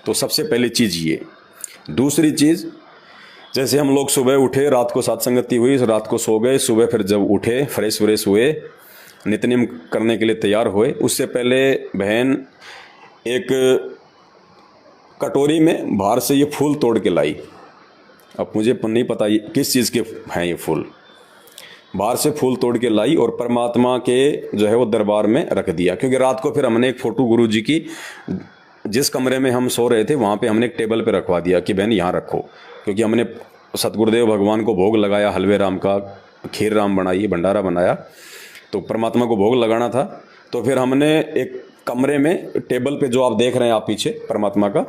तो सबसे पहली चीज़ ये। दूसरी चीज़, जैसे हम लोग सुबह उठे, रात को सत्संगति हुई, रात को सो गए, सुबह फिर जब उठे, फ्रेश व्रेश हुए, नित्य नियम करने के लिए तैयार हुए, उससे पहले बहन एक कटोरी में बाहर से ये फूल तोड़ के लाई। अब मुझे नहीं पता ये किस चीज़ के हैं ये फूल। बाहर से फूल तोड़ के लाई और परमात्मा के जो है वो दरबार में रख दिया। क्योंकि रात को फिर हमने एक फ़ोटो गुरु जी की, जिस कमरे में हम सो रहे थे वहाँ पे हमने एक टेबल पे रखवा दिया कि बहन यहाँ रखो। क्योंकि हमने सतगुरुदेव भगवान को भोग लगाया, हलवे राम का, खीर राम बनाई, भंडारा बनाया, तो परमात्मा को भोग लगाना था। तो फिर हमने एक कमरे में टेबल पे, जो आप देख रहे हैं आप पीछे परमात्मा का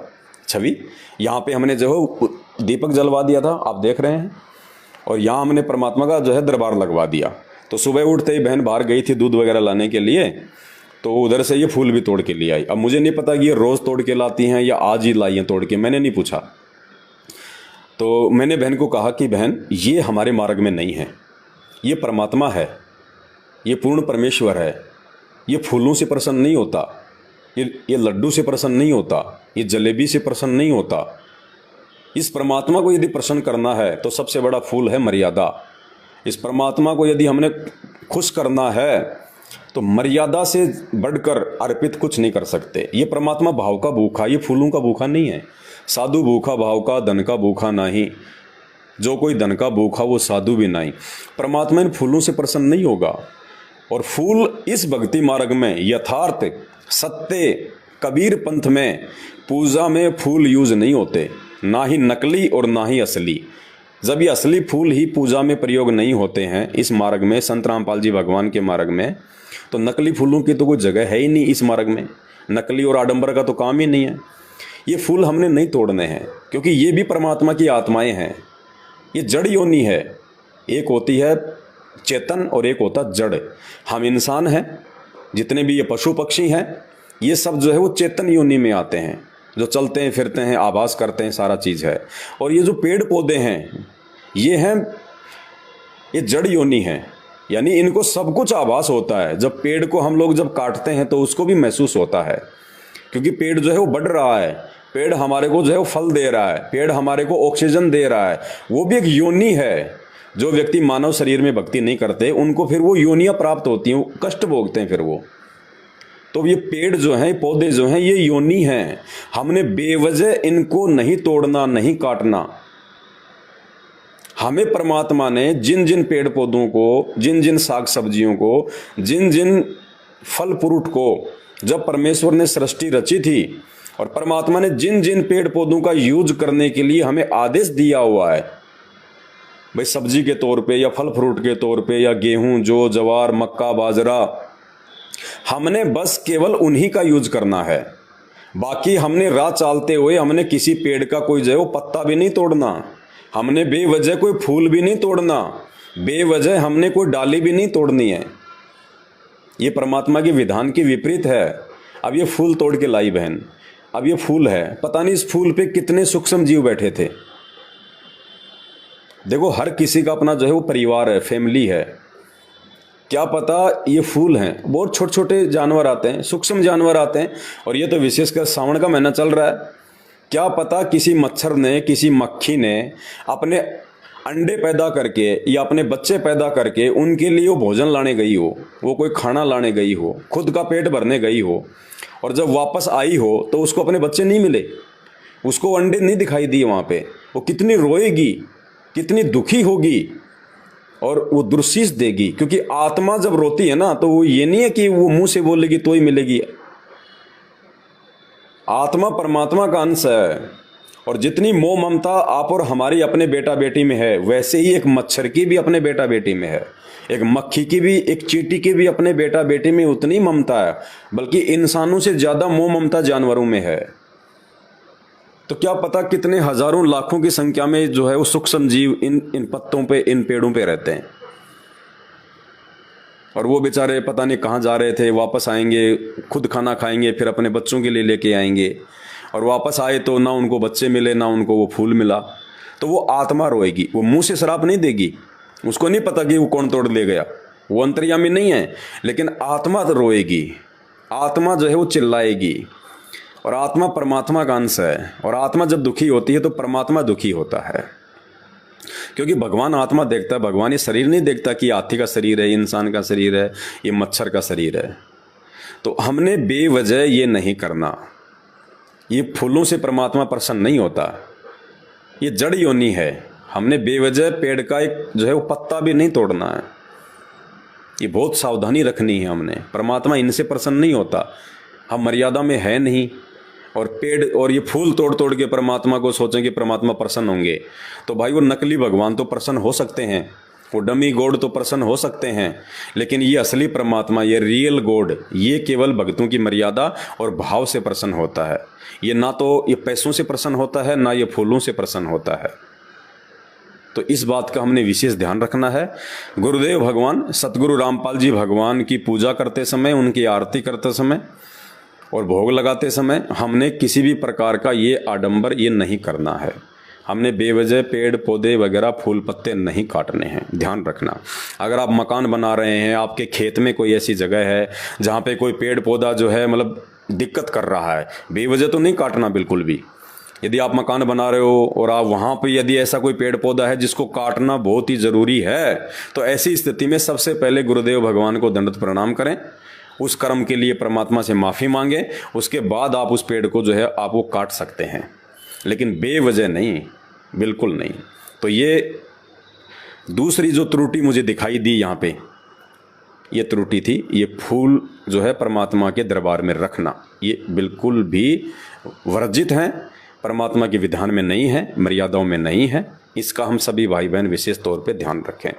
छवि, यहाँ पे हमने जो है दीपक जलवा दिया था, आप देख रहे हैं। और यहाँ हमने परमात्मा का जो है दरबार लगवा दिया। तो सुबह उठते ही बहन बाहर गई थी दूध वगैरह लाने के लिए, तो उधर से ये फूल भी तोड़ के ले आई। अब मुझे नहीं पता कि ये रोज़ तोड़ के लाती हैं या आज ही लाई हैं तोड़ के, मैंने नहीं पूछा। तो मैंने बहन को कहा कि बहन ये हमारे मार्ग में नहीं है, ये परमात्मा है, ये पूर्ण परमेश्वर है, ये फूलों से प्रसन्न नहीं होता, ये लड्डू से प्रसन्न नहीं होता, ये जलेबी से प्रसन्न नहीं होता। इस परमात्मा को यदि प्रसन्न करना है तो सबसे बड़ा फूल है मर्यादा। इस परमात्मा को यदि हमने खुश करना है तो मर्यादा से बढ़कर अर्पित कुछ नहीं कर सकते। ये परमात्मा भाव का भूखा, ये फूलों का भूखा नहीं है। साधु भूखा भाव का, धन का भूखा नहीं। जो कोई धन का भूखा वो साधु भी नहीं। परमात्मा इन फूलों से प्रसन्न नहीं होगा। और फूल इस भक्ति मार्ग में यथार्थ सत्य कबीर पंथ में पूजा में फूल यूज नहीं होते, ना ही नकली और ना ही असली। जब ये असली फूल ही पूजा में प्रयोग नहीं होते हैं इस मार्ग में, संत रामपाल जी भगवान के मार्ग में, तो नकली फूलों की तो कोई जगह है ही नहीं इस मार्ग में। नकली और आडंबर का तो काम ही नहीं है। ये फूल हमने नहीं तोड़ने हैं, क्योंकि ये भी परमात्मा की आत्माएं हैं। ये जड़ योनि है, एक होती है चेतन और एक होता जड़। हम इंसान हैं, जितने भी ये पशु पक्षी हैं, ये सब जो है वो चेतन योनि में आते हैं, जो चलते हैं फिरते हैं, आभास करते हैं, सारा चीज़ है। और ये जो पेड़ पौधे हैं ये हैं, ये जड़ योनि हैं, यानी इनको सब कुछ आभास होता है। जब पेड़ को हम लोग जब काटते हैं तो उसको भी महसूस होता है, क्योंकि पेड़ जो है वो बढ़ रहा है, पेड़ हमारे को जो है वो फल दे रहा है, पेड़ हमारे को ऑक्सीजन दे रहा है, वो भी एक योनि है। जो व्यक्ति मानव शरीर में भक्ति नहीं करते उनको फिर वो योनियाँ प्राप्त होती हैं, कष्ट भोगते हैं फिर वो। तो ये पेड़ जो हैं, पौधे जो हैं, ये योनि हैं। हमने बेवजह इनको नहीं तोड़ना, नहीं काटना। हमें परमात्मा ने जिन जिन पेड़ पौधों को, जिन जिन साग सब्जियों को, जिन जिन फल फ्रूट को जब परमेश्वर ने सृष्टि रची थी, और परमात्मा ने जिन जिन पेड़ पौधों का यूज करने के लिए हमें आदेश दिया हुआ है, भाई सब्जी के तौर पे या फल फ्रूट के तौर पे या गेहूं, जौ, जवार, मक्का, बाजरा, हमने बस केवल उन्हीं का यूज करना है। बाकी हमने राह चलते हुए हमने किसी पेड़ का कोई जो है वो पत्ता भी नहीं तोड़ना, हमने बेवजह कोई फूल भी नहीं तोड़ना, बेवजह हमने कोई डाली भी नहीं तोड़नी है। ये परमात्मा के विधान के विपरीत है। अब ये फूल तोड़ के लाई बहन, अब ये फूल है, पता नहीं इस फूल पे कितने सूक्ष्म जीव बैठे थे। देखो हर किसी का अपना जो है वो परिवार है, फैमिली है। क्या पता ये फूल हैं, बहुत छोटे छोटे जानवर आते हैं, सूक्ष्म जानवर आते हैं। और ये तो विशेषकर सावन का महीना चल रहा है, क्या पता किसी मच्छर ने, किसी मक्खी ने अपने अंडे पैदा करके या अपने बच्चे पैदा करके उनके लिए वो भोजन लाने गई हो, वो कोई खाना लाने गई हो, खुद का पेट भरने गई हो, और जब वापस आई हो तो उसको अपने बच्चे नहीं मिले, उसको अंडे नहीं दिखाई दिए वहाँ पे। वो कितनी रोएगी, कितनी दुखी होगी और वो दुर्शीष देगी। क्योंकि आत्मा जब रोती है ना तो वो ये नहीं है कि वो मुंह से बोलेगी तो ही मिलेगी। आत्मा परमात्मा का अंश है, और जितनी मोह ममता आप और हमारी अपने बेटा बेटी में है, वैसे ही एक मच्छर की भी अपने बेटा बेटी में है, एक मक्खी की भी, एक चींटी की भी अपने बेटा बेटी में उतनी ममता है, बल्कि इंसानों से ज़्यादा मोह ममता जानवरों में है। तो क्या पता कितने हजारों लाखों की संख्या में जो है वो सूक्ष्म जीव इन पत्तों पे, इन पेड़ों पे रहते हैं। और वो बेचारे पता नहीं कहाँ जा रहे थे, वापस आएंगे, खुद खाना खाएंगे, फिर अपने बच्चों के लिए लेके आएंगे, और वापस आए तो ना उनको बच्चे मिले, ना उनको वो फूल मिला। तो वो आत्मा रोएगी, वो मुंह से श्राप नहीं देगी, उसको नहीं पता कि वो कौन तोड़ ले गया, वो अंतर्यामी नहीं है, लेकिन आत्मा तो रोएगी, आत्मा जो है वो चिल्लाएगी। और आत्मा परमात्मा का अंश है, और आत्मा जब दुखी होती है तो परमात्मा दुखी होता है। क्योंकि भगवान आत्मा देखता है, भगवान ये शरीर नहीं देखता कि हाथी का शरीर है, इंसान का शरीर है, ये मच्छर का शरीर है। तो हमने बेवजह ये नहीं करना। ये फूलों से परमात्मा प्रसन्न नहीं होता, ये जड़ योनि है। हमने बेवजह पेड़ का एक जो है वो पत्ता भी नहीं तोड़ना है। ये बहुत सावधानी रखनी है हमने। परमात्मा इनसे प्रसन्न नहीं होता, हम मर्यादा में है नहीं। और पेड़ और ये फूल तोड़ तोड़ के परमात्मा को सोचें कि परमात्मा प्रसन्न होंगे, तो भाई वो नकली भगवान तो प्रसन्न हो सकते हैं, वो डमी गॉड तो प्रसन्न हो सकते हैं, लेकिन ये असली परमात्मा, ये रियल गॉड, ये केवल भक्तों की मर्यादा और भाव से प्रसन्न होता है। ये ना तो ये पैसों से प्रसन्न होता है, ना ये फूलों से प्रसन्न होता है। तो इस बात का हमने विशेष ध्यान रखना है। गुरुदेव भगवान सतगुरु रामपाल जी भगवान की पूजा करते समय, उनकी आरती करते समय और भोग लगाते समय हमने किसी भी प्रकार का ये आडंबर ये नहीं करना है। हमने बेवजह पेड़ पौधे वगैरह फूल पत्ते नहीं काटने हैं, ध्यान रखना। अगर आप मकान बना रहे हैं, आपके खेत में कोई ऐसी जगह है जहाँ पे कोई पेड़ पौधा जो है मतलब दिक्कत कर रहा है, बेवजह तो नहीं काटना बिल्कुल भी। यदि आप मकान बना रहे हो और आप वहाँ पे यदि ऐसा कोई पेड़ पौधा है जिसको काटना बहुत ही ज़रूरी है, तो ऐसी स्थिति में सबसे पहले गुरुदेव भगवान को दंडवत प्रणाम करें, उस कर्म के लिए परमात्मा से माफ़ी मांगे, उसके बाद आप उस पेड़ को जो है आप वो काट सकते हैं, लेकिन बेवजह नहीं, बिल्कुल नहीं। तो ये दूसरी जो त्रुटि मुझे दिखाई दी यहाँ पे, ये त्रुटि थी, ये फूल जो है परमात्मा के दरबार में रखना, ये बिल्कुल भी वर्जित है, परमात्मा के विधान में नहीं है, मर्यादाओं में नहीं है। इसका हम सभी भाई बहन विशेष तौर पे ध्यान रखें।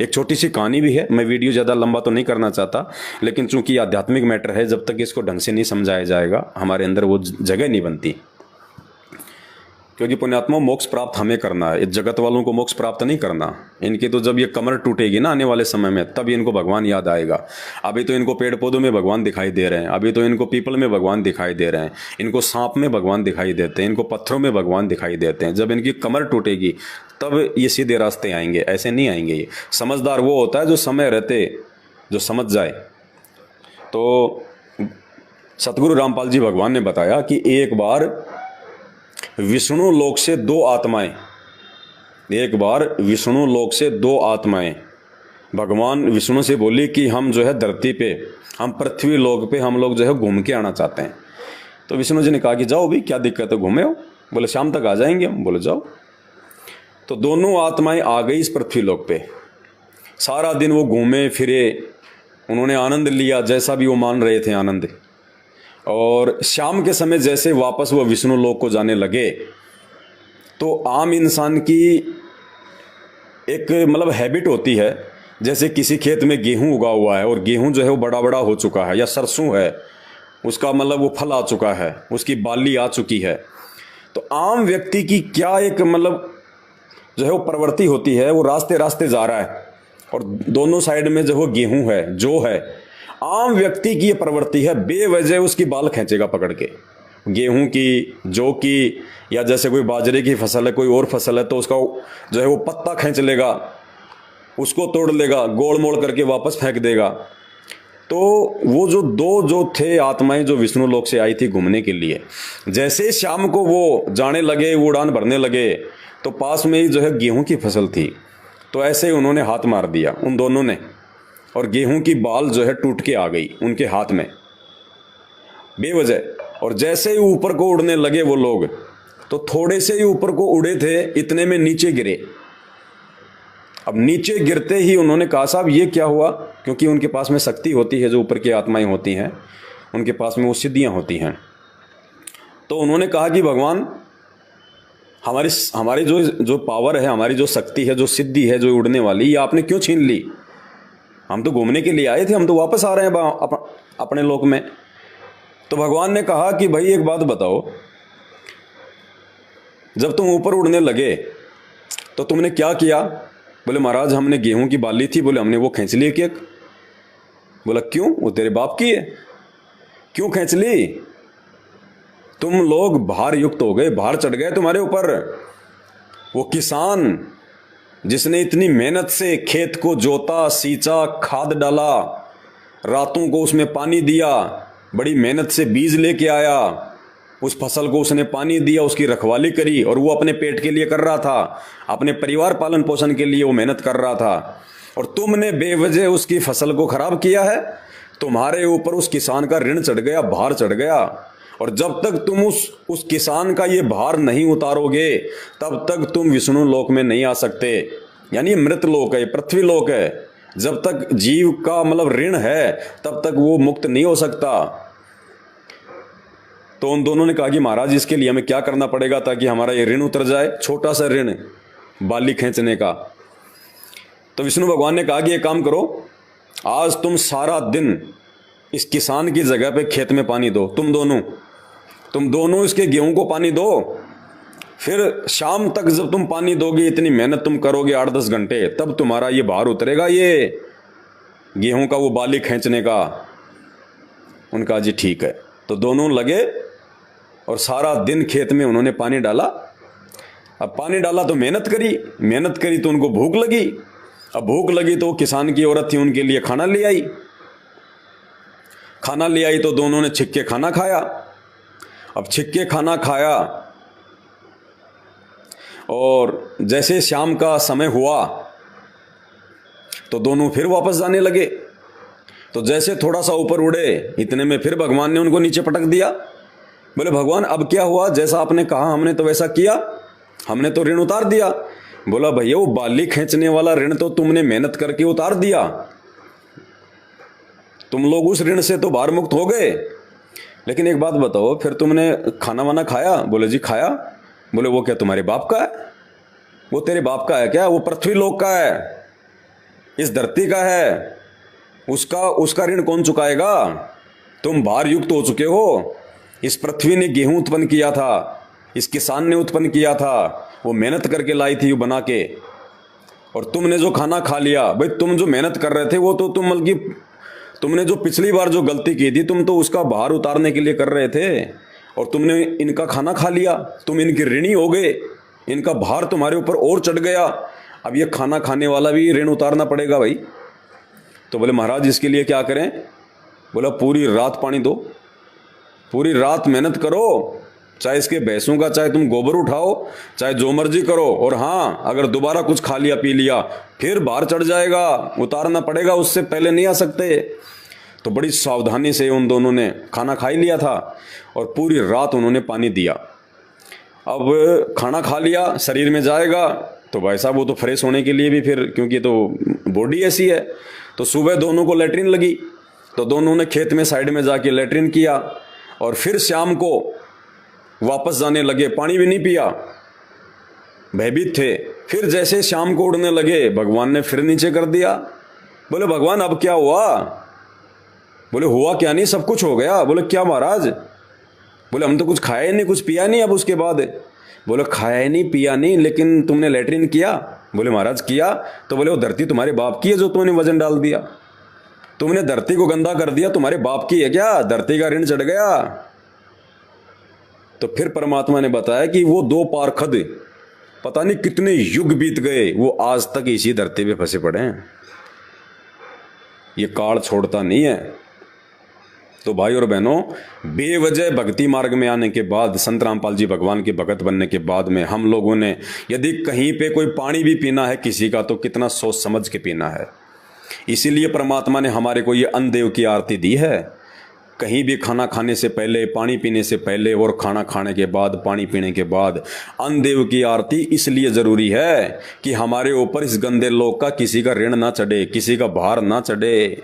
एक छोटी सी कहानी भी है, मैं वीडियो ज़्यादा लंबा तो नहीं करना चाहता, लेकिन चूंकि आध्यात्मिक मैटर है, जब तक इसको ढंग से नहीं समझाया जाएगा हमारे अंदर वो जगह नहीं बनती। क्योंकि पुण्यात्मा मोक्ष प्राप्त हमें करना है, इस जगत वालों को मोक्ष प्राप्त नहीं करना। इनकी तो जब ये कमर टूटेगी ना आने वाले समय में, तब इनको भगवान याद आएगा। अभी तो इनको पेड़ पौधों में भगवान दिखाई दे रहे हैं, अभी तो इनको पीपल में भगवान दिखाई दे रहे हैं, इनको सांप में भगवान दिखाई देते हैं, इनको पत्थरों में भगवान दिखाई देते हैं। जब इनकी कमर टूटेगी तब ये सीधे रास्ते आएंगे, ऐसे नहीं आएंगे। ये समझदार वो होता है जो समय रहते जो समझ जाए। तो सतगुरु रामपाल जी भगवान ने बताया कि एक बार विष्णु लोक से दो आत्माएं, एक बार विष्णु लोक से दो आत्माएं भगवान विष्णु से बोली कि हम जो है धरती पे, हम पृथ्वी लोक पे हम लोग जो है घूम के आना चाहते हैं। तो विष्णु जी ने कहा कि जाओ भी, क्या दिक्कत है, घूमे हो। बोले शाम तक आ जाएंगे हम। बोले जाओ। तो दोनों आत्माएं आ गई इस पृथ्वी लोक पे। सारा दिन वो घूमे फिरे, उन्होंने आनंद लिया, जैसा भी वो मान रहे थे आनंद। और शाम के समय जैसे वापस वो विष्णु लोक को जाने लगे, तो आम इंसान की एक मतलब हैबिट होती है, जैसे किसी खेत में गेहूं उगा हुआ है और गेहूं जो है वो बड़ा बड़ा हो चुका है, या सरसों है, उसका मतलब वो फल आ चुका है, उसकी बाली आ चुकी है। तो आम व्यक्ति की क्या एक मतलब जो है वो प्रवृत्ति होती है, वो रास्ते रास्ते जा रहा है और दोनों साइड में जो वो गेहूं है, जो है, आम व्यक्ति की ये प्रवृत्ति है, बेवजह उसकी बाल खींचेगा पकड़ के, गेहूं की, जौ की, या जैसे कोई बाजरे की फसल है, कोई और फसल है, तो उसका जो है वो पत्ता खींच लेगा, उसको तोड़ लेगा, गोल मोड़ करके वापस फेंक देगा। तो वो जो थे आत्माएं जो विष्णु लोक से आई थी घूमने के लिए, जैसे शाम को वो जाने लगे, वो उड़ान भरने लगे, तो पास में ही जो है गेहूं की फसल थी। तो ऐसे ही उन्होंने हाथ मार दिया उन दोनों ने, और गेहूं की बाल जो है टूट के आ गई उनके हाथ में बेवजह। और जैसे ही ऊपर को उड़ने लगे वो लोग, तो थोड़े से ही ऊपर को उड़े थे, इतने में नीचे गिरे। अब नीचे गिरते ही उन्होंने कहा साहब ये क्या हुआ, क्योंकि उनके पास में शक्ति होती है, जो ऊपर की आत्माएं होती हैं उनके पास में वो सिद्धियां होती हैं। तो उन्होंने कहा कि भगवान हमारी जो पावर है, हमारी जो शक्ति है, जो सिद्धि है, जो उड़ने वाली, ये आपने क्यों छीन ली? हम तो घूमने के लिए आए थे, हम तो वापस आ रहे हैं अपने लोक में। तो भगवान ने कहा कि भाई एक बात बताओ, जब तुम ऊपर उड़ने लगे तो तुमने क्या किया? बोले महाराज हमने गेहूं की बाली थी, बोले हमने वो खींच ली केक। बोला क्यों? वो तेरे बाप की है, क्यों खींच ली? तुम लोग भार युक्त हो गए, भार चढ़ गए तुम्हारे ऊपर। वो किसान जिसने इतनी मेहनत से खेत को जोता, सींचा, खाद डाला, रातों को उसमें पानी दिया, बड़ी मेहनत से बीज लेके आया, उस फसल को उसने पानी दिया, उसकी रखवाली करी, और वो अपने पेट के लिए कर रहा था, अपने परिवार पालन पोषण के लिए वो मेहनत कर रहा था, और तुमने बेवजह उसकी फसल को खराब किया है। तुम्हारे ऊपर उस किसान का ऋण चढ़ गया, भार चढ़ गया, और जब तक तुम उस किसान का ये भार नहीं उतारोगे तब तक तुम विष्णु लोक में नहीं आ सकते। यानी मृत लोक है, पृथ्वी लोक है। जब तक जीव का मतलब ऋण है तब तक वो मुक्त नहीं हो सकता। तो उन दोनों ने कहा कि महाराज इसके लिए हमें क्या करना पड़ेगा ताकि हमारा ये ऋण उतर जाए, छोटा सा ऋण बाली खींचने का। तो विष्णु भगवान ने कहा कि ये काम करो, आज तुम सारा दिन इस किसान की जगह पे खेत में पानी दो, तुम दोनों इसके गेहूं को पानी दो। फिर शाम तक जब तुम पानी दोगे, इतनी मेहनत तुम करोगे 8-10 घंटे, तब तुम्हारा ये भार उतरेगा, ये गेहूं का वो बाली खींचने का। उनका जी ठीक है। तो दोनों लगे और सारा दिन खेत में उन्होंने पानी डाला। अब पानी डाला तो मेहनत करी तो उनको भूख लगी। अब भूख लगी तो किसान की औरत थी, उनके लिए खाना ले आई तो दोनों ने छिक के खाना खाया। अब छिक के खाना खाया और जैसे शाम का समय हुआ तो दोनों फिर वापस जाने लगे। तो जैसे थोड़ा सा ऊपर उड़े, इतने में फिर भगवान ने उनको नीचे पटक दिया। बोले भगवान अब क्या हुआ? जैसा आपने कहा हमने तो वैसा किया, हमने तो ऋण उतार दिया। बोला भैया वो बाली खींचने वाला ऋण तो तुमने मेहनत करके उतार दिया, तुम लोग उस ऋण से तो बाहर मुक्त हो गए। लेकिन एक बात बताओ, फिर तुमने खाना वाना खाया? बोले जी खाया। बोले वो क्या तुम्हारे बाप का है? वो तेरे बाप का है क्या? वो पृथ्वी लोक का है, इस धरती का है, उसका ऋण कौन चुकाएगा? तुम भार युक्त हो चुके हो। इस पृथ्वी ने गेहूं उत्पन्न किया था, इस किसान ने उत्पन्न किया था, वो मेहनत करके लाई थी वो बना के, और तुमने जो खाना खा लिया। भाई तुम जो मेहनत कर रहे थे वो तो तुमने जो पिछली बार जो गलती की थी, तुम तो उसका भार उतारने के लिए कर रहे थे, और तुमने इनका खाना खा लिया, तुम इनके ऋणी हो गए, इनका भार तुम्हारे ऊपर और चढ़ गया। अब ये खाना खाने वाला भी ऋण उतारना पड़ेगा भाई। तो बोले महाराज इसके लिए क्या करें? बोला पूरी रात पानी दो, पूरी रात मेहनत करो, चाहे इसके भैंसों का चाहे तुम गोबर उठाओ, चाहे जो मर्जी करो, और हाँ अगर दोबारा कुछ खा लिया पी लिया फिर भार चढ़ जाएगा, उतारना पड़ेगा, उससे पहले नहीं आ सकते। तो बड़ी सावधानी से उन दोनों ने खाना खा ही लिया था और पूरी रात उन्होंने पानी दिया। अब खाना खा लिया, शरीर में जाएगा तो भाई साहब वो तो फ्रेश होने के लिए भी फिर, क्योंकि तो बॉडी ऐसी है। तो सुबह दोनों को लैट्रिन लगी, तो दोनों ने खेत में साइड में जाके लैट्रिन किया, और फिर शाम को वापस जाने लगे, पानी भी नहीं पिया, भयभीत थे। फिर जैसे शाम को उड़ने लगे, भगवान ने फिर नीचे कर दिया। बोले भगवान अब क्या हुआ? बोले हुआ क्या नहीं, सब कुछ हो गया। बोले क्या महाराज? बोले हम तो कुछ खाया ही नहीं, कुछ पिया नहीं। अब उसके बाद बोले खाया ही नहीं पिया नहीं, लेकिन तुमने लैट्रिन किया? बोले महाराज किया। तो बोले वो धरती तुम्हारे बाप की है जो तुमने वजन डाल दिया, तुमने धरती को गंदा कर दिया, तुम्हारे बाप की है क्या? धरती का ऋण चढ़ गया। तो फिर परमात्मा ने बताया कि वो दो पारखद पता नहीं कितने युग बीत गए, वो आज तक इसी धरती पे फंसे पड़े हैं, ये काल छोड़ता नहीं है। तो भाई और बहनों, बेवजह भक्ति मार्ग में आने के बाद, संत रामपाल जी भगवान के भगत बनने के बाद में हम लोगों ने यदि कहीं पे कोई पानी भी पीना है किसी का, तो कितना सोच समझ के पीना है। इसीलिए परमात्मा ने हमारे को ये अन्नदेव की आरती दी है। कहीं भी खाना खाने से पहले, पानी पीने से पहले, और खाना खाने के बाद, पानी पीने के बाद अन्नदेव की आरती इसलिए ज़रूरी है कि हमारे ऊपर इस गंदे लोक का किसी का ऋण ना चढ़े, किसी का भार ना चढ़े।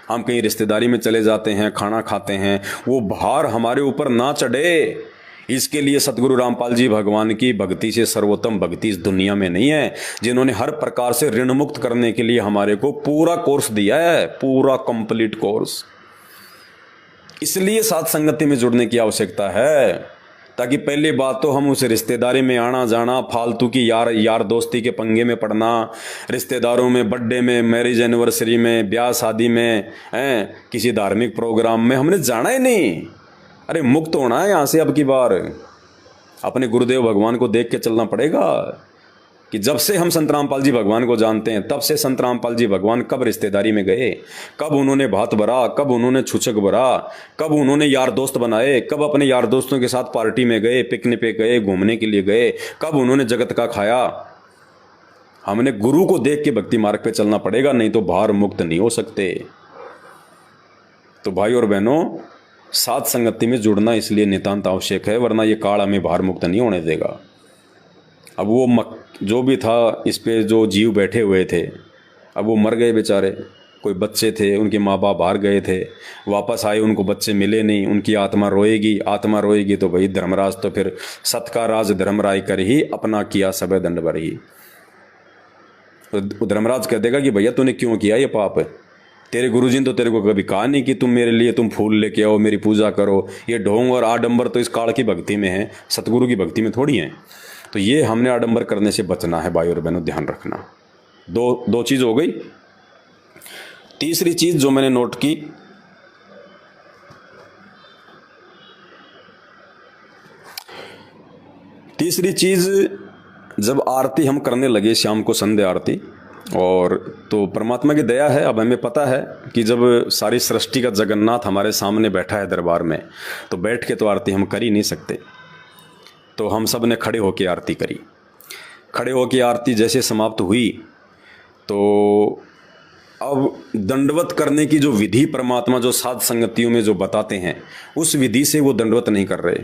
हम कहीं रिश्तेदारी में चले जाते हैं, खाना खाते हैं, वो भार हमारे ऊपर ना चढ़े। इसके लिए सतगुरु रामपाल जी भगवान की भक्ति से सर्वोत्तम भक्ति इस दुनिया में नहीं है, जिन्होंने हर प्रकार से ऋण मुक्त करने के लिए हमारे को पूरा कोर्स दिया है, पूरा कंप्लीट कोर्स। इसलिए साथ संगति में जुड़ने की आवश्यकता है, ताकि पहली बात तो हम उस रिश्तेदारी में आना जाना, फालतू की यार दोस्ती के पंगे में पड़ना, रिश्तेदारों में, बर्थडे में, मैरिज एनिवर्सरी में, ब्याह शादी में, किसी धार्मिक प्रोग्राम में हमने जाना ही नहीं। अरे मुक्त होना है यहाँ से। अब की बार अपने गुरुदेव भगवान को देख के चलना पड़ेगा। कि जब से हम संत रामपाल जी भगवान को जानते हैं तब से संत रामपाल जी भगवान कब रिश्तेदारी में गए, कब उन्होंने भात भरा, कब उन्होंने छुचक भरा, कब उन्होंने यार दोस्त बनाए, कब अपने यार दोस्तों के साथ पार्टी में गए, पिकनिक पे गए, घूमने के लिए गए, कब उन्होंने जगत का खाया। हमने गुरु को देख के भक्ति मार्ग पे चलना पड़ेगा, नहीं तो भार मुक्त नहीं हो सकते। तो भाई और बहनों, साथ संगति में जुड़ना इसलिए नितांत आवश्यक है, वरना ये काल हमें भार मुक्त नहीं होने देगा। अब वो जो भी था इस पे जो जीव बैठे हुए थे, अब वो मर गए बेचारे। कोई बच्चे थे, उनके माँ बाप बाहर गए थे, वापस आए, उनको बच्चे मिले नहीं, उनकी आत्मा रोएगी। आत्मा रोएगी तो भाई धर्मराज तो फिर सत का राज धर्मराय कर ही अपना किया सबे दंड भर ही। तो धर्मराज कह देगा कि भैया तूने क्यों किया ये पाप, तेरे गुरुजी ने तो तेरे को कभी कहा नहीं कि तुम मेरे लिए तुम फूल लेके आओ, मेरी पूजा करो। ये ढोंग और आडंबर तो इस काल की भक्ति में है, सतगुरु की भक्ति में थोड़ी है। तो ये हमने आडंबर करने से बचना है भाई और बहनों, ध्यान रखना। दो चीज़ हो गई। तीसरी चीज़ जो मैंने नोट की, तीसरी चीज़, जब आरती हम करने लगे शाम को संध्या आरती, और तो परमात्मा की दया है, अब हमें पता है कि जब सारी सृष्टि का जगन्नाथ हमारे सामने बैठा है दरबार में, तो बैठ के तो आरती हम कर ही नहीं सकते। तो हम सब ने खड़े होकर आरती करी। खड़े होकर आरती जैसे समाप्त हुई तो अब दंडवत करने की जो विधि परमात्मा जो साध संगतियों में जो बताते हैं, उस विधि से वो दंडवत नहीं कर रहे।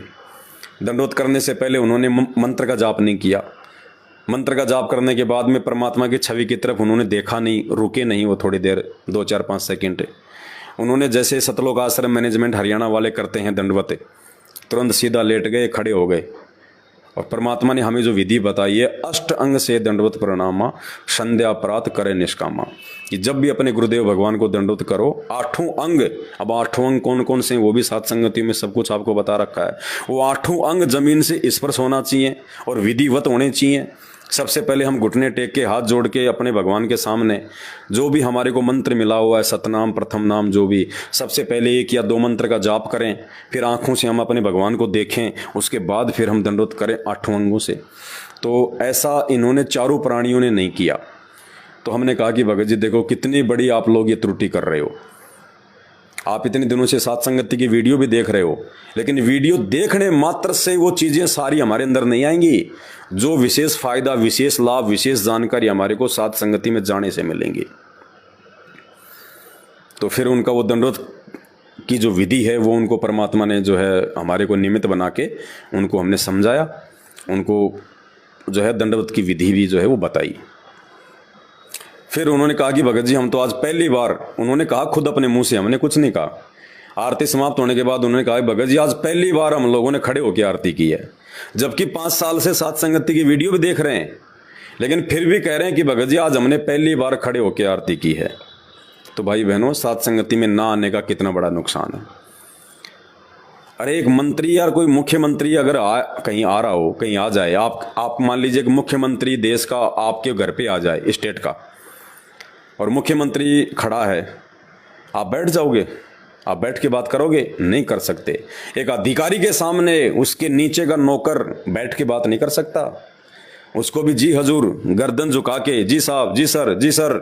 दंडवत करने से पहले उन्होंने मंत्र का जाप नहीं किया। मंत्र का जाप करने के बाद में परमात्मा की छवि की तरफ उन्होंने देखा नहीं, रुके नहीं वो थोड़ी देर, 2 4 5 सेकंड। उन्होंने जैसे सतलोक आश्रम मैनेजमेंट हरियाणा वाले करते हैं दंडवत, तुरंत सीधा लेट गए, खड़े हो गए। और परमात्मा ने हमें जो विधि बताई है, अष्ट अंग से दंडवत प्रणामा, संध्या प्रात करे निष्कामा, कि जब भी अपने गुरुदेव भगवान को दंडवत करो, 8 अंग। अब 8 अंग कौन कौन से हैं वो भी सात संगति में सब कुछ आपको बता रखा है। वो 8 अंग जमीन से स्पर्श होना चाहिए और विधिवत होने चाहिए। सबसे पहले हम घुटने टेक के हाथ जोड़ के अपने भगवान के सामने जो भी हमारे को मंत्र मिला हुआ है, सतनाम प्रथम नाम, जो भी, सबसे पहले 1 या 2 मंत्र का जाप करें, फिर आंखों से हम अपने भगवान को देखें, उसके बाद फिर हम दंडवत करें 8 अंगों से। तो ऐसा इन्होंने चारों प्राणियों ने नहीं किया। तो हमने कहा कि भगत जी देखो कितनी बड़ी आप लोग ये त्रुटि कर रहे हो। आप इतने दिनों से सात संगति की वीडियो भी देख रहे हो, लेकिन वीडियो देखने मात्र से वो चीज़ें सारी हमारे अंदर नहीं आएंगी। जो विशेष फायदा, विशेष लाभ, विशेष जानकारी हमारे को सात संगति में जाने से मिलेंगी। तो फिर उनका वो दंडवत की जो विधि है वो उनको परमात्मा ने जो है हमारे को निमित्त बना के उनको हमने समझाया, उनको जो है दंडवत की विधि भी जो है वो बताई। फिर उन्होंने कहा कि भगत जी हम तो आज पहली बार, उन्होंने कहा खुद अपने मुंह से, हमने कुछ नहीं कहा। आरती समाप्त होने के बाद उन्होंने कहा भगत जी आज पहली बार हम लोगों ने खड़े होकर आरती की है, जबकि 5 साल से सात संगति की वीडियो भी देख रहे हैं, लेकिन फिर भी कह रहे हैं कि भगत जी आज हमने पहली बार खड़े होकर आरती की है। तो भाई बहनों, सात संगति में ना आने का कितना बड़ा नुकसान है। अरे एक मंत्री, यार कोई मुख्यमंत्री अगर कहीं आ रहा हो, कहीं आ जाए, आप मान लीजिए कि मुख्यमंत्री देश का आपके घर पे आ जाए, स्टेट का, और मुख्यमंत्री खड़ा है, आप बैठ जाओगे? आप बैठ के बात करोगे? नहीं कर सकते। एक अधिकारी के सामने उसके नीचे का नौकर बैठ के बात नहीं कर सकता, उसको भी जी हजूर, गर्दन झुका के, जी साहब, जी सर, जी सर।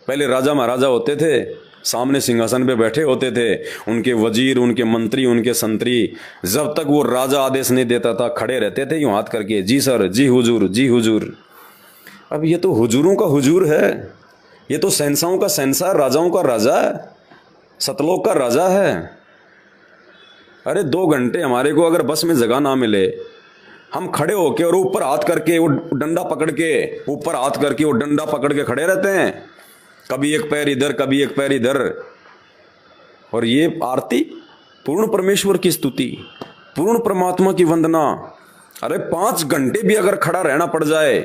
पहले राजा महाराजा होते थे, सामने सिंहासन पे बैठे होते थे, उनके वजीर, उनके मंत्री, उनके संतरी, जब तक वो राजा आदेश नहीं देता था खड़े रहते थे यूं हाथ करके, जी सर, जी हुजूर, जी हुजूर। अब ये तो हुजूरों का हुजूर है, ये तो शहंशाहों का शहंशाह, राजाओं का राजा है, सतलोक का राजा है। अरे 2 घंटे हमारे को अगर बस में जगह ना मिले, हम खड़े होके और ऊपर हाथ करके वो डंडा पकड़ के, ऊपर हाथ करके वो डंडा पकड़ के खड़े रहते हैं, कभी एक पैर इधर, कभी एक पैर इधर। और ये आरती पूर्ण परमेश्वर की स्तुति, पूर्ण परमात्मा की वंदना। अरे 5 घंटे भी अगर खड़ा रहना पड़ जाए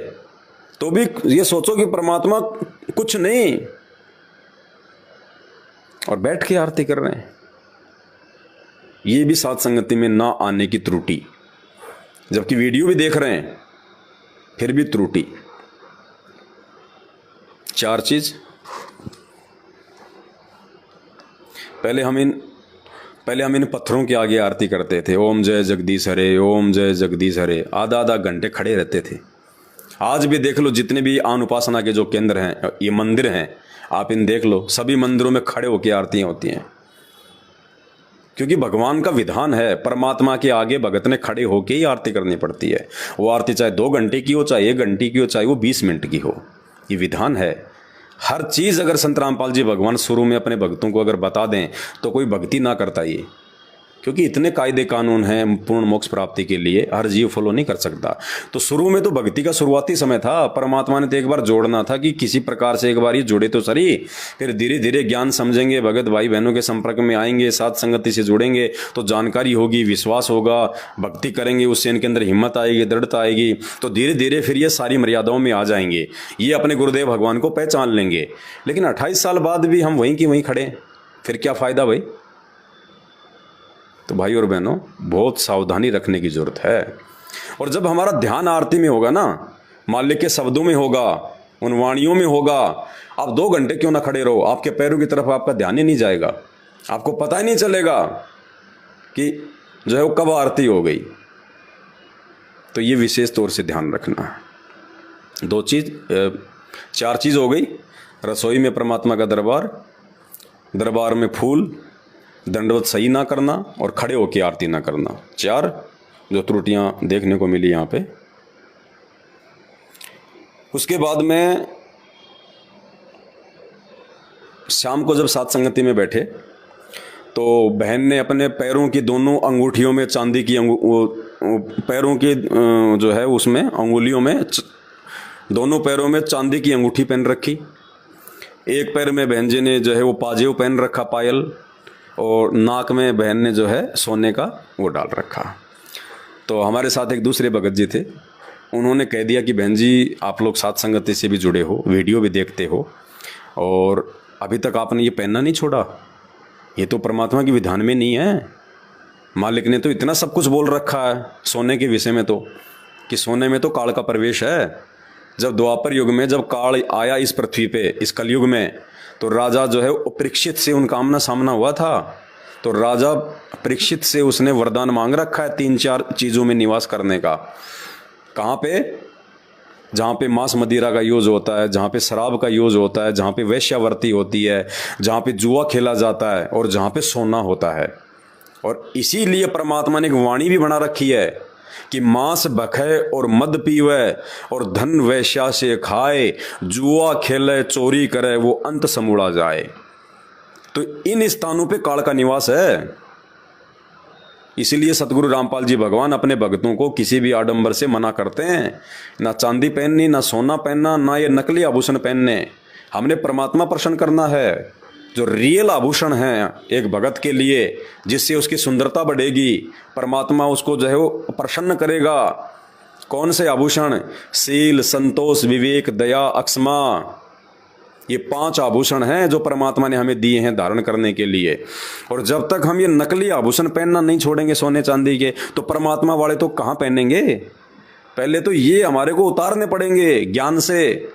तो भी ये सोचो कि परमात्मा कुछ नहीं, और बैठ के आरती कर रहे हैं। ये भी सात संगति में ना आने की त्रुटि, जबकि वीडियो भी देख रहे हैं फिर भी त्रुटि। 4 चीज। पहले हम इन पत्थरों के आगे आरती करते थे, ओम जय जगदीश हरे, ओम जय जगदीश हरे, आधा घंटे खड़े रहते थे। आज भी देख लो, जितने भी आन उपासना के जो केंद्र हैं, ये मंदिर हैं, आप इन देख लो, सभी मंदिरों में खड़े होकर आरतियां होती हैं, क्योंकि भगवान का विधान है, परमात्मा के आगे भगत ने खड़े होकर ही आरती करनी पड़ती है। वो आरती चाहे 2 घंटे की हो, चाहे 1 घंटे की हो, चाहे वो 20 मिनट की हो, ये विधान है। हर चीज़ अगर संत रामपाल जी भगवान शुरू में अपने भक्तों को अगर बता दें तो कोई भक्ति ना करता ये, क्योंकि इतने कायदे कानून हैं पूर्ण मोक्ष प्राप्ति के लिए, हर जीव फॉलो नहीं कर सकता। तो शुरू में तो भक्ति का शुरुआती समय था, परमात्मा ने तो एक बार जोड़ना था कि किसी प्रकार से एक बार ये जुड़े तो सही, फिर धीरे धीरे ज्ञान समझेंगे, भगत भाई बहनों के संपर्क में आएंगे, साथ संगति से जुड़ेंगे तो जानकारी होगी, विश्वास होगा, भक्ति करेंगे, उससे इनके अंदर हिम्मत आएगी, दृढ़ता आएगी, तो धीरे धीरे फिर ये सारी मर्यादाओं में आ जाएंगे, ये अपने गुरुदेव भगवान को पहचान लेंगे। लेकिन 28 साल बाद भी हम वहीं की वहीं खड़े, फिर क्या फ़ायदा भाई। तो भाई और बहनों, बहुत सावधानी रखने की जरूरत है। और जब हमारा ध्यान आरती में होगा ना, मालिक के शब्दों में होगा, उन वाणियों में होगा, आप 2 घंटे क्यों ना खड़े रहो, आपके पैरों की तरफ आपका ध्यान ही नहीं जाएगा, आपको पता ही नहीं चलेगा कि जो है वो कब आरती हो गई। तो ये विशेष तौर से ध्यान रखना है। 4 चीज़ हो गई, रसोई में परमात्मा का दरबार, दरबार में फूल, दंडवत सही ना करना और खड़े होकर आरती ना करना, 4 जो त्रुटियां देखने को मिली यहाँ पे। उसके बाद में शाम को जब साथ संगति में बैठे तो बहन ने अपने पैरों की दोनों अंगूठियों में चांदी की पैरों की जो है उसमें अंगुलियों में दोनों पैरों में चांदी की अंगूठी पहन रखी। एक पैर में बहन जी ने जो है वो पाजेव पहन रखा, पायल, और नाक में बहन ने जो है सोने का वो डाल रखा। तो हमारे साथ एक दूसरे भगत जी थे, उन्होंने कह दिया कि बहन जी आप लोग साथ संगति से भी जुड़े हो, वीडियो भी देखते हो, और अभी तक आपने ये पहनना नहीं छोड़ा, ये तो परमात्मा के विधान में नहीं है। मालिक ने तो इतना सब कुछ बोल रखा है सोने के विषय में, तो कि सोने में तो काल का प्रवेश है। जब द्वापर युग में जब काल आया इस पृथ्वी पे, इस कलयुग में, तो राजा जो है परीक्षित से उनका आमना सामना हुआ था। तो राजा परीक्षित से उसने वरदान मांग रखा है 3-4 चीज़ों में निवास करने का। कहाँ पे? जहाँ पे मांस मदिरा का यूज होता है, जहाँ पे शराब का यूज होता है, जहाँ पे वेश्यावर्ती होती है, जहाँ पे जुआ खेला जाता है, और जहाँ पे सोना होता है। और इसीलिए परमात्मा ने एक वाणी भी बना रखी है कि मांस बखे और मद पीवे और धन वैश्या से खाए, जुआ खेले चोरी करे वो अंत समूड़ा जाए। तो इन स्थानों पे काल का निवास है। इसीलिए सतगुरु रामपाल जी भगवान अपने भक्तों को किसी भी आडंबर से मना करते हैं, ना चांदी पहननी, ना सोना पहनना, ना ये नकली आभूषण पहनने। हमने परमात्मा प्रसन्न करना है, जो रियल आभूषण है एक भगत के लिए, जिससे उसकी सुंदरता बढ़ेगी, परमात्मा उसको जो है वो प्रसन्न करेगा। कौन से आभूषण? शील, संतोष, विवेक, दया, अक्षमा, ये 5 आभूषण हैं जो परमात्मा ने हमें दिए हैं धारण करने के लिए। और जब तक हम ये नकली आभूषण पहनना नहीं छोड़ेंगे सोने चांदी के, तो परमात्मा वाले तो कहाँ पहनेंगे? पहले तो ये हमारे को उतारने पड़ेंगे ज्ञान से,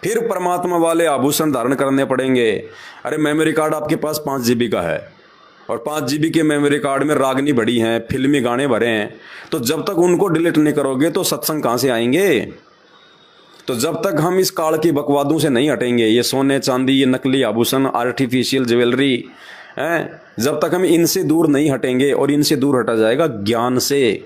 फिर परमात्मा वाले आभूषण धारण करने पड़ेंगे। अरे मेमोरी कार्ड आपके पास 5 GB का है, और 5 GB के मेमोरी कार्ड में रागनी भरी हैं, फिल्मी गाने भरे हैं, तो जब तक उनको डिलीट नहीं करोगे तो सत्संग कहाँ से आएंगे? तो जब तक हम इस काल की बकवादों से नहीं हटेंगे, ये सोने चांदी, ये नकली आभूषण, आर्टिफिशियल ज्वेलरी हैं, जब तक हम इनसे दूर नहीं हटेंगे, और इनसे दूर हटा जाएगा ज्ञान से,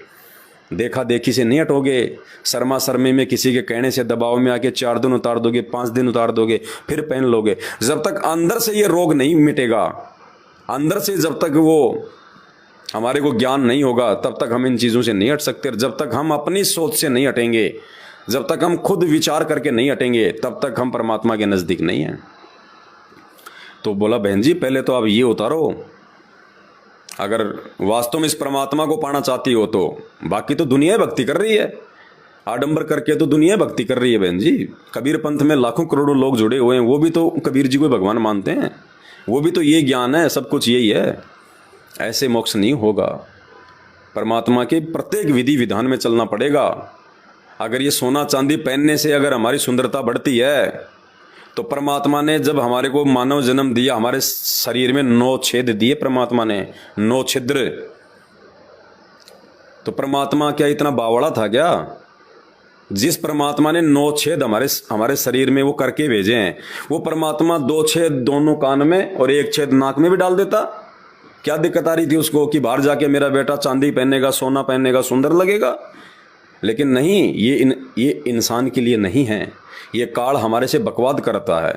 देखा देखी से नहीं हटोगे। शर्मा शर्मी में किसी के कहने से दबाव में आके 4 दिन उतार दोगे, 5 दिन उतार दोगे, फिर पहन लोगे। जब तक अंदर से ये रोग नहीं मिटेगा, अंदर से जब तक वो हमारे को ज्ञान नहीं होगा, तब तक हम इन चीज़ों से नहीं हट सकते। जब तक हम अपनी सोच से नहीं हटेंगे, जब तक हम खुद विचार करके नहीं हटेंगे, तब तक हम परमात्मा के नज़दीक नहीं हैं। तो बोला बहन जी पहले तो आप ये उतारो, अगर वास्तव में इस परमात्मा को पाना चाहती हो तो। बाकी तो दुनिया भक्ति कर रही है, आडंबर करके तो दुनिया भक्ति कर रही है बहन जी। कबीर पंथ में लाखों करोड़ों लोग जुड़े हुए हैं, वो भी तो कबीर जी को भगवान मानते हैं, वो भी तो ये ज्ञान है, सब कुछ यही है। ऐसे मोक्ष नहीं होगा, परमात्मा के प्रत्येक विधि विधान में चलना पड़ेगा। अगर ये सोना चांदी पहनने से अगर हमारी सुंदरता बढ़ती है, तो परमात्मा ने जब हमारे को मानव जन्म दिया, हमारे शरीर में 9 छेद दिए परमात्मा ने, 9 छिद्र। तो परमात्मा क्या इतना बावड़ा था क्या? जिस परमात्मा ने 9 छेद हमारे शरीर में वो करके भेजे हैं, वो परमात्मा 2 छेद दोनों कान में और 1 छेद नाक में भी डाल देता। क्या दिक्कत आ रही थी उसको कि बाहर जाके मेरा बेटा चांदी पहनेगा, सोना पहनेगा, सुंदर लगेगा? लेकिन नहीं, ये इंसान के लिए नहीं है। ये काल हमारे से बकवाद करता है,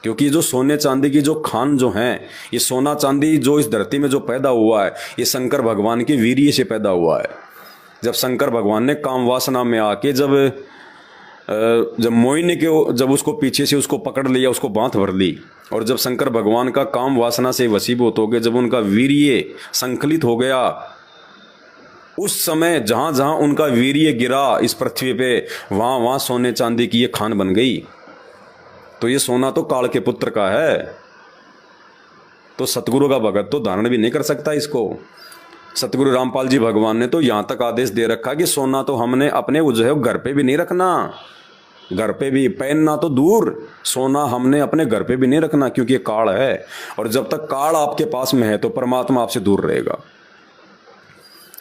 क्योंकि जो सोने चांदी की जो खान जो हैं, ये सोना चांदी जो इस धरती में जो पैदा हुआ है, ये शंकर भगवान के वीर्य से पैदा हुआ है। जब शंकर भगवान ने काम वासना में आके जब मोहिनी के जब उसको पीछे से उसको पकड़ लिया, उसको बांध भर ली, और जब शंकर भगवान का काम वासना से वशीभूत हो गए, जब उनका वीर्य संकलित हो गया, उस समय जहां जहां उनका वीर्य गिरा इस पृथ्वी पे, वहां वहां सोने चांदी की ये खान बन गई। तो ये सोना तो काल के पुत्र का है, तो सतगुरु का भगत तो धारण भी नहीं कर सकता इसको। सतगुरु रामपाल जी भगवान ने तो यहां तक आदेश दे रखा कि सोना तो हमने अपने जो है घर पे भी नहीं रखना, घर पे भी पहनना तो दूर, सोना हमने अपने घर पे भी नहीं रखना, क्योंकि ये काल है, और जब तक काल आपके पास में है तो परमात्मा आपसे दूर रहेगा।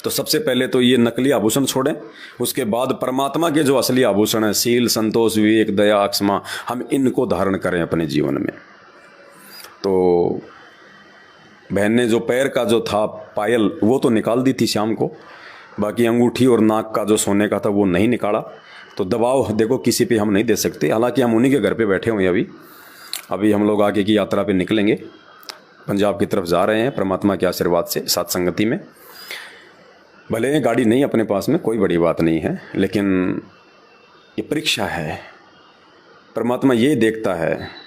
तो सबसे पहले तो ये नकली आभूषण छोड़ें, उसके बाद परमात्मा के जो असली आभूषण है, शील, संतोष, विवेक, दया, क्षमा, हम इनको धारण करें अपने जीवन में। तो बहन ने जो पैर का जो था पायल वो तो निकाल दी थी शाम को, बाकी अंगूठी और नाक का जो सोने का था वो नहीं निकाला। तो दबाव देखो किसी पे हम नहीं दे सकते, हालांकि हम उन्हीं के घर पे बैठे हुए हैं। अभी हम लोग आगे की यात्रा पे निकलेंगे, पंजाब की तरफ जा रहे हैं परमात्मा के आशीर्वाद से, साथ संगति में। भले गाड़ी नहीं अपने पास में, कोई बड़ी बात नहीं है, लेकिन ये परीक्षा है। परमात्मा ये देखता है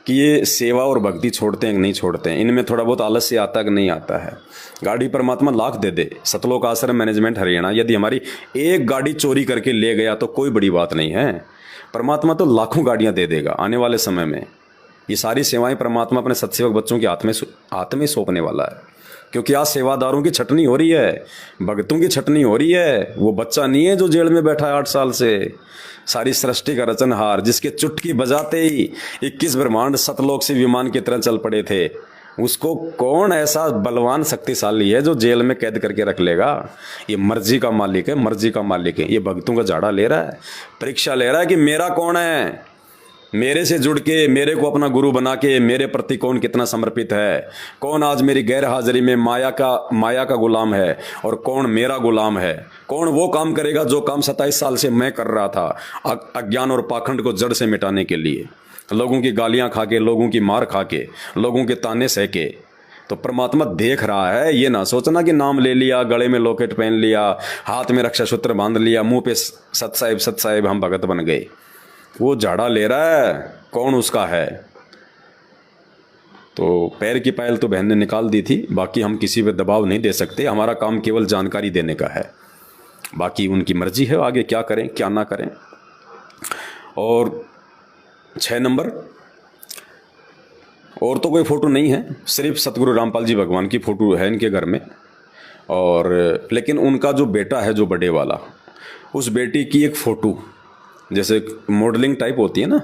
कि ये सेवा और भक्ति छोड़ते हैं कि नहीं छोड़ते हैं, इनमें थोड़ा बहुत आलस्य आता है कि नहीं आता है। गाड़ी परमात्मा लाख दे दे, सतलोक आश्रम मैनेजमेंट हरियाणा यदि हमारी एक गाड़ी चोरी करके ले गया तो कोई बड़ी बात नहीं है। परमात्मा तो लाखों गाड़ियां दे देगा आने वाले समय में। ये सारी सेवाएं परमात्मा अपने सत्सेवक बच्चों के हाथ में सौंपने वाला है, क्योंकि आज सेवादारों की छटनी हो रही है, भक्तों की छटनी हो रही है। वो बच्चा नहीं है जो जेल में बैठा है 8 साल से, सारी सृष्टि का रचनहार, जिसके चुटकी बजाते ही 21 ब्रह्मांड सतलोक से विमान की तरह चल पड़े थे, उसको कौन ऐसा बलवान शक्तिशाली है जो जेल में कैद करके रख लेगा? ये मर्जी का मालिक है, मर्जी का मालिक है। ये भक्तों का झाड़ा ले रहा है, परीक्षा ले रहा है कि मेरा कौन है, मेरे से जुड़ के मेरे को अपना गुरु बना के मेरे प्रति कौन कितना समर्पित है, कौन आज मेरी गैर हाजिरी में माया का गुलाम है और कौन मेरा गुलाम है, कौन वो काम करेगा जो काम 27 साल से मैं कर रहा था, अज्ञान और पाखंड को जड़ से मिटाने के लिए, लोगों की गालियां खा के, लोगों की मार खा के, लोगों के ताने सह के। तो परमात्मा देख रहा है। ये ना सोचना कि नाम ले लिया, गले में लॉकेट पहन लिया, हाथ में रक्षा सूत्र बांध लिया, मुंह पे सत साहिब हम भगत बन गए। वो झाड़ा ले रहा है, कौन उसका है। तो पैर की पायल तो बहन ने निकाल दी थी, बाकी हम किसी पे दबाव नहीं दे सकते। हमारा काम केवल जानकारी देने का है, बाकी उनकी मर्जी है आगे क्या करें क्या ना करें। और 6 नंबर, और तो कोई फ़ोटो नहीं है, सिर्फ सतगुरु रामपाल जी भगवान की फ़ोटो है इनके घर में। और लेकिन उनका जो बेटा है जो बड़े वाला, उस बेटी की एक फ़ोटो जैसे मॉडलिंग टाइप होती है ना,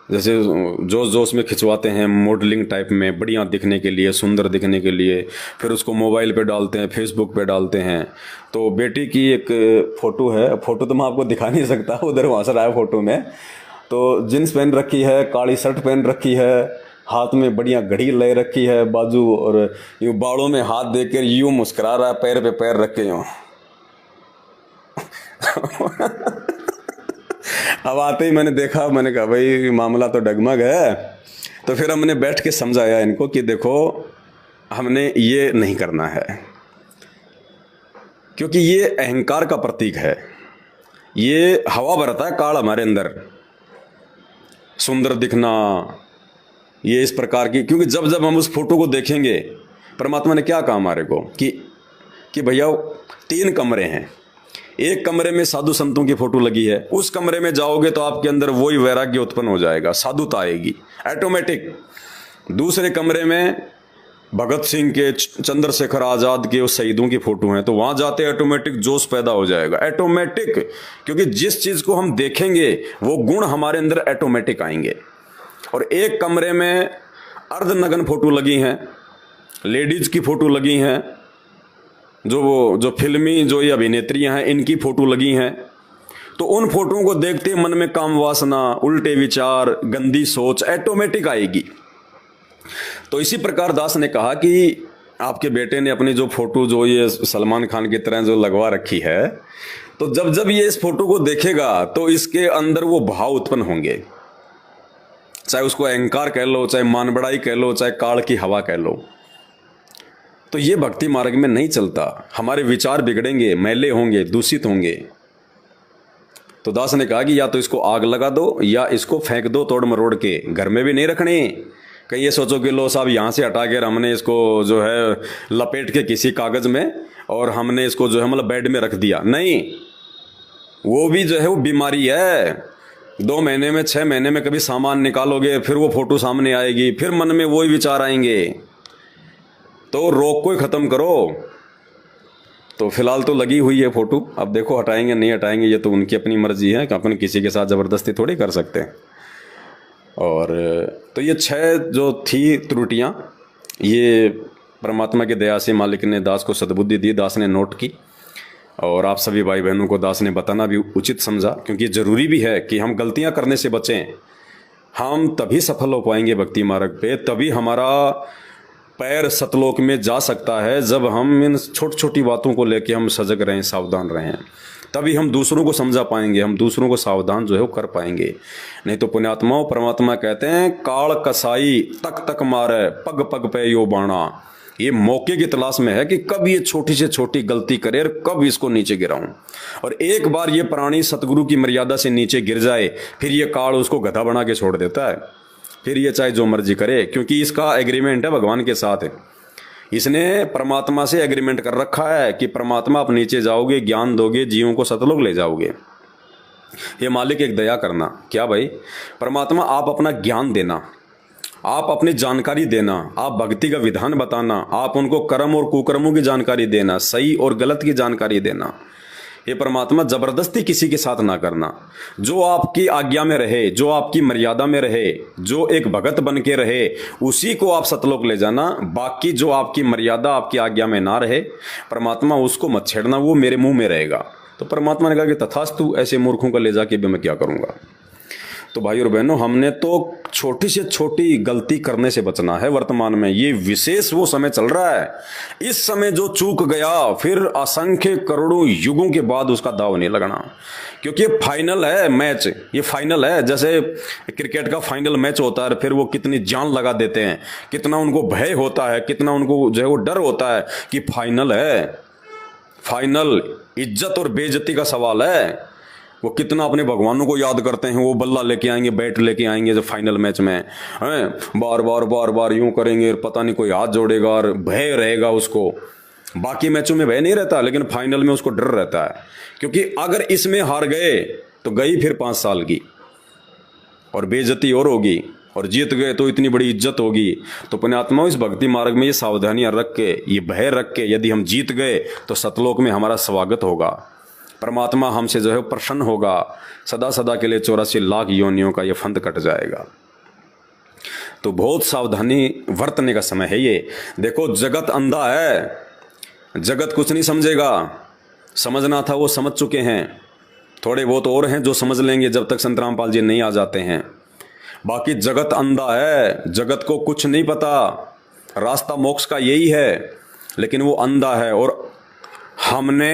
जैसे जोश जोश में खिंचवाते हैं मॉडलिंग टाइप में, बढ़िया दिखने के लिए, सुंदर दिखने के लिए, फिर उसको मोबाइल पे डालते हैं, फेसबुक पे डालते हैं। तो बेटी की एक फ़ोटो है, फ़ोटो तो मैं आपको दिखा नहीं सकता, उधर वहाँ से आया फ़ोटो में। तो जीन्स पहन रखी है, काली शर्ट पहन रखी है, हाथ में बढ़िया घड़ी ले रखी है बाजू, और यूँ बालों में हाथ देकर यूँ मुस्कुरा रहा है, पैर पे पैर रख के यूँ। अब आते ही मैंने देखा, मैंने कहा भाई मामला तो डगमग है। तो फिर हमने बैठ के समझाया इनको कि देखो हमने ये नहीं करना है, क्योंकि ये अहंकार का प्रतीक है, ये हवा भरता है काल हमारे अंदर, सुंदर दिखना, ये इस प्रकार की। क्योंकि जब जब हम उस फोटो को देखेंगे, परमात्मा ने क्या कहा हमारे को कि भैया 3 कमरे हैं, एक कमरे में साधु संतों की फोटो लगी है, उस कमरे में जाओगे तो आपके अंदर वही वैराग्य उत्पन्न हो जाएगा, साधुता आएगी ऑटोमेटिक। दूसरे कमरे में भगत सिंह के, चंद्रशेखर आजाद के, उस शहीदों की फोटो है, तो वहां जाते ऑटोमेटिक जोश पैदा हो जाएगा, ऑटोमेटिक। क्योंकि जिस चीज को हम देखेंगे वो गुण हमारे अंदर ऑटोमेटिक आएंगे। और एक कमरे में अर्धनग्न फोटो लगी हैं, लेडीज की फोटो लगी हैं, जो फिल्मी जो ये अभिनेत्रियां हैं इनकी फ़ोटो लगी हैं, तो उन फोटोओं को देखते मन में काम वासना, उल्टे विचार, गंदी सोच ऑटोमेटिक आएगी। तो इसी प्रकार दास ने कहा कि आपके बेटे ने अपनी जो फोटो जो ये सलमान खान की तरह जो लगवा रखी है, तो जब जब ये इस फोटो को देखेगा तो इसके अंदर वो भाव उत्पन्न होंगे, चाहे उसको अहंकार कह लो, चाहे मान बड़ाई कह लो, चाहे काल की हवा कह लो। तो ये भक्ति मार्ग में नहीं चलता। हमारे विचार बिगड़ेंगे, मैले होंगे, दूषित होंगे। तो दास ने कहा कि या तो इसको आग लगा दो या इसको फेंक दो तोड़ मरोड़ के, घर में भी नहीं रखने। कहीं ये सोचो कि लो साहब यहाँ से हटा कर हमने इसको जो है लपेट के किसी कागज में और हमने इसको जो है मतलब बेड में रख दिया, नहीं। वो भी जो है वो बीमारी है। 2 महीने में 6 महीने में कभी सामान निकालोगे, फिर वो फोटो सामने आएगी, फिर मन में वही विचार आएंगे। तो रोग को ही खत्म करो। तो फिलहाल तो लगी हुई है फोटो, अब देखो हटाएंगे नहीं हटाएंगे ये तो उनकी अपनी मर्जी है, कि अपन किसी के साथ ज़बरदस्ती थोड़ी कर सकते हैं। और तो ये 6 जो थी त्रुटियाँ, ये परमात्मा की दया से मालिक ने दास को सद्बुद्धि दी, दास ने नोट की, और आप सभी भाई बहनों को दास ने बताना भी उचित समझा, क्योंकि ज़रूरी भी है कि हम गलतियां करने से बचें। हम तभी सफल हो पाएंगे भक्ति मार्ग पे, तभी हमारा पैर सतलोक में जा सकता है जब हम इन छोटी छोटी बातों को लेके हम सजग रहें, सावधान रहें। तभी हम दूसरों को समझा पाएंगे, हम दूसरों को सावधान जो है वो कर पाएंगे। नहीं तो पुण्यात्माओं, परमात्मा कहते हैं काल कसाई तक तक मारे पग पग पे यो बाणा। ये मौके की तलाश में है कि कब ये छोटी से छोटी गलती करे और कब इसको नीचे गिराऊं। और एक बार ये प्राणी सतगुरु की मर्यादा से नीचे गिर जाए, फिर ये काल उसको गधा बना के छोड़ देता है। फिर ये चाहे जो मर्जी करे, क्योंकि इसका एग्रीमेंट है भगवान के साथ। इसने परमात्मा से एग्रीमेंट कर रखा है कि परमात्मा आप नीचे जाओगे, ज्ञान दोगे, जीवों को सतलोक ले जाओगे। ये मालिक एक दया करना, क्या भाई परमात्मा आप अपना ज्ञान देना, आप अपनी जानकारी देना, आप भक्ति का विधान बताना, आप उनको कर्म और कुकर्मों की जानकारी देना, सही और गलत की जानकारी देना। ये परमात्मा जबरदस्ती किसी के साथ ना करना। जो आपकी आज्ञा में रहे, जो आपकी मर्यादा में रहे, जो एक भगत बन के रहे, उसी को आप सतलोक ले जाना। बाकी जो आपकी मर्यादा, आपकी आज्ञा में ना रहे, परमात्मा उसको मत छेड़ना, वो मेरे मुंह में रहेगा। तो परमात्मा ने कहा कि तथास्तु, ऐसे मूर्खों को ले जाके भी मैं क्या करूंगा। तो भाई और बहनों, हमने तो छोटी से छोटी गलती करने से बचना है। वर्तमान में ये विशेष वो समय चल रहा है, इस समय जो चूक गया फिर असंख्य करोड़ों युगों के बाद उसका दाव नहीं लगना, क्योंकि ये फाइनल है मैच। ये फाइनल है, जैसे क्रिकेट का फाइनल मैच होता है, फिर वो कितनी जान लगा देते हैं, कितना उनको भय होता है, कितना उनको जो है वो डर होता है कि फाइनल है। फाइनल इज्जत और बेइज्जती का सवाल है। वो कितना अपने भगवानों को याद करते हैं, वो बल्ला लेके आएंगे, बैट लेके आएंगे, जो फाइनल मैच में हैं, बार बार बार बार यूं करेंगे, पता नहीं कोई हाथ जोड़ेगा और भय रहेगा उसको। बाकी मैचों में भय नहीं रहता, लेकिन फाइनल में उसको डर रहता है, क्योंकि अगर इसमें हार गए तो गई फिर 5 साल की और बेइज्जती और होगी, और जीत गए तो इतनी बड़ी इज्जत होगी। तो पुण्यात्माओं, इस भक्ति मार्ग में ये सावधानियां रख के, ये भय रख के, यदि हम जीत गए तो सतलोक में हमारा स्वागत होगा, परमात्मा हमसे जो है प्रसन्न होगा, सदा सदा के लिए 84 लाख योनियों का ये फंद कट जाएगा। तो बहुत सावधानी बरतने का समय है ये। देखो, जगत अंधा है, जगत कुछ नहीं समझेगा। समझना था वो समझ चुके हैं, थोड़े बहुत और हैं जो समझ लेंगे जब तक संत रामपाल जी नहीं आ जाते हैं। बाकी जगत अंधा है, जगत को कुछ नहीं पता। रास्ता मोक्ष का यही है, लेकिन वो अंधा है। और हमने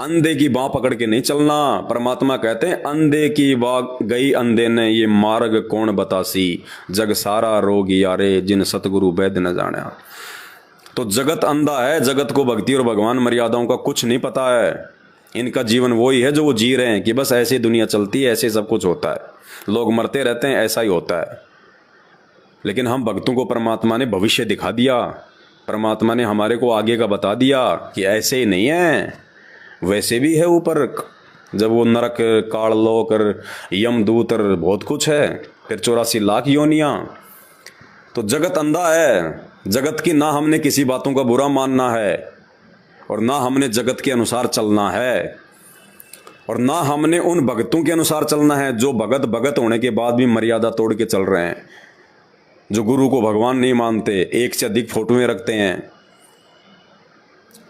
अंधे की बाँ पकड़ के नहीं चलना। परमात्मा कहते हैं, अंधे की बाँ गई अंधे ने, ये मार्ग कौन बतासी, जग सारा रोग यारे, जिन सतगुरु वैद्य न जाना। तो जगत अंधा है, जगत को भक्ति और भगवान मर्यादाओं का कुछ नहीं पता है। इनका जीवन वही है जो वो जी रहे हैं कि बस ऐसी दुनिया चलती है, ऐसे सब कुछ होता है, लोग मरते रहते हैं, ऐसा ही होता है। लेकिन हम भक्तों को परमात्मा ने भविष्य दिखा दिया, परमात्मा ने हमारे को आगे का बता दिया कि ऐसे ही नहीं है, वैसे भी है ऊपर। जब वो नरक, काललोक और यमदूत और बहुत कुछ है, फिर 84 लाख योनियाँ। तो जगत अंधा है, जगत की ना हमने किसी बातों का बुरा मानना है, और ना हमने जगत के अनुसार चलना है, और ना हमने उन भगतों के अनुसार चलना है जो भगत भगत होने के बाद भी मर्यादा तोड़ के चल रहे हैं, जो गुरु को भगवान नहीं मानते, एक से अधिक फोटोएं रखते हैं,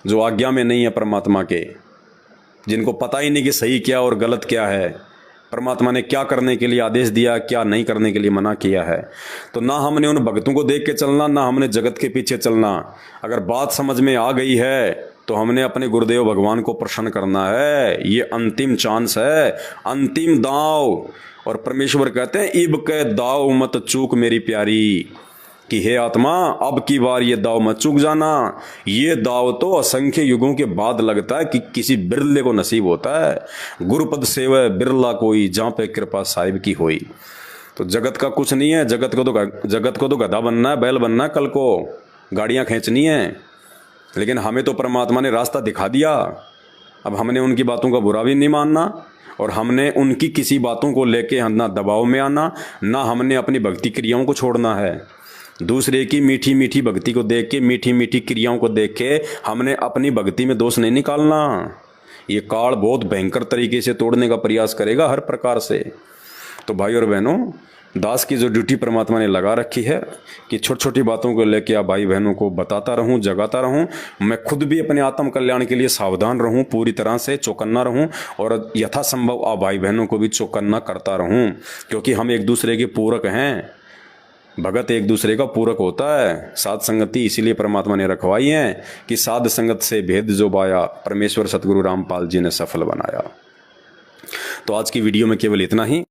जो आज्ञा में नहीं है परमात्मा के। जिनको पता ही नहीं कि सही क्या और गलत क्या है, परमात्मा ने क्या करने के लिए आदेश दिया, क्या नहीं करने के लिए मना किया है। तो ना हमने उन भक्तों को देख के चलना, ना हमने जगत के पीछे चलना। अगर बात समझ में आ गई है तो हमने अपने गुरुदेव भगवान को प्रसन्न करना है। ये अंतिम चांस है, अंतिम दाव। और परमेश्वर कहते हैं इब के दाव मत चूक मेरी प्यारी, कि हे आत्मा अब की बार ये दाव मत चूक जाना। ये दाव तो असंख्य युगों के बाद लगता है कि किसी बिरले को नसीब होता है। गुरुपद सेवै बिरला कोई, जहाँ पे कृपा साहिब की होई। तो जगत का कुछ नहीं है, जगत को तो गधा बनना है, बैल बनना है, कल को गाड़ियाँ खींचनी है। लेकिन हमें तो परमात्मा ने रास्ता दिखा दिया। अब हमने उनकी बातों का बुरा भी नहीं मानना, और हमने उनकी किसी बातों को लेके ना दबाव में आना, ना हमने अपनी भक्ति क्रियाओं को छोड़ना है। दूसरे की मीठी मीठी भक्ति को देख के, मीठी मीठी क्रियाओं को देख के हमने अपनी भक्ति में दोष नहीं निकालना। ये काल बहुत भयंकर तरीके से तोड़ने का प्रयास करेगा हर प्रकार से। तो भाई और बहनों, दास की जो ड्यूटी परमात्मा ने लगा रखी है कि छोटी छोटी बातों को लेके आप भाई बहनों को बताता रहूं, जगाता रहूं। मैं खुद भी अपने आत्म कल्याण के लिए सावधान रहूं, पूरी तरह से चौकन्ना रहूं, और यथासंभव आप भाई बहनों को भी चौकन्ना करता रहूं, क्योंकि हम एक दूसरे के पूरक हैं। भगत एक दूसरे का पूरक होता है। साध संगति इसीलिए परमात्मा ने रखवाई है कि साध संगत से भेद जो पाया, परमेश्वर सतगुरु रामपाल जी ने सफल बनाया। तो आज की वीडियो में केवल इतना ही।